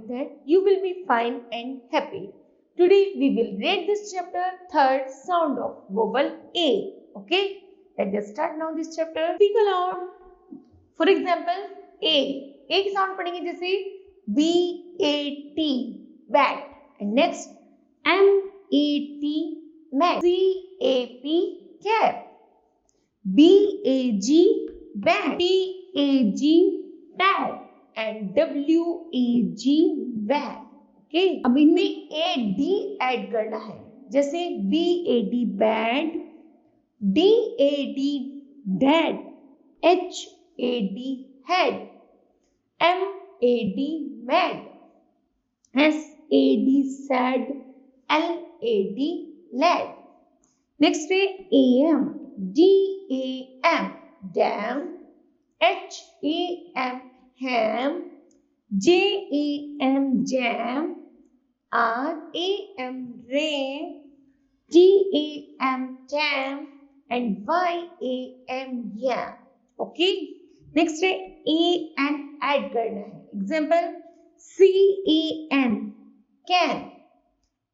hope that you will be fine and happy. Today we will read this chapter, third sound of vowel A. Okay, let's just start now this chapter. Speak aloud. For example, A. A की sound पढ़ेंगे जैसे B-A-T, bat. And next, M-A-T, mat. C-A-P, cap. B-A-G, bat. T-A-G, tag. And W-A-G, wag. Okay. अब इनमें A-D add करना है. जैसे B-A-D, bad. D-A-D, dad. H-A-D, head. M-A-D, mad. S-A-D, sad. L-A-D, lad. Next है A-M. D-A-M, dam. H-A-M, ham. J-A-M, jam. R-A-M, ram. T-A-M, tam. And Y-A-M, yam. Okay. Next है A-N add करना है. Example, C-A-N, can.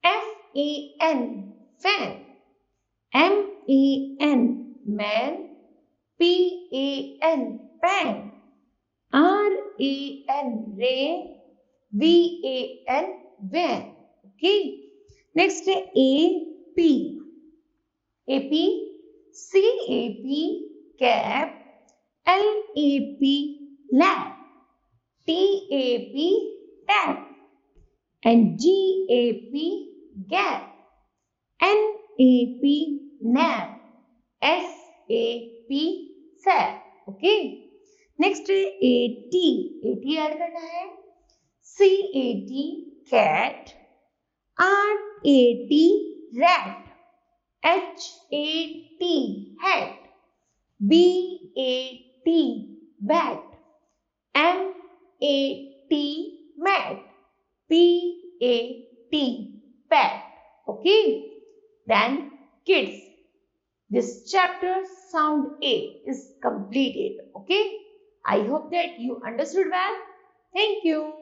F-A-N, fan. M-A-N, man. P-A-N, pan. R-A-N, ray. V-A-N, van. Okay. Next है A-P. A-P, C-A-P, cap. L-A-P, lap. T-A-P, tap. And G-A-P, gap. N-A-P, nap. S-A-P, sap. Okay. Next है A-T. A-T add करना है. C-A-T, cat. R-A-T, rat. H-A-T, hat. B-A-T, bat. M-A-T, mat. P-A-T, pat. Okay. Then kids, this chapter sound A is completed. Okay. I hope that you understood well. Thank you.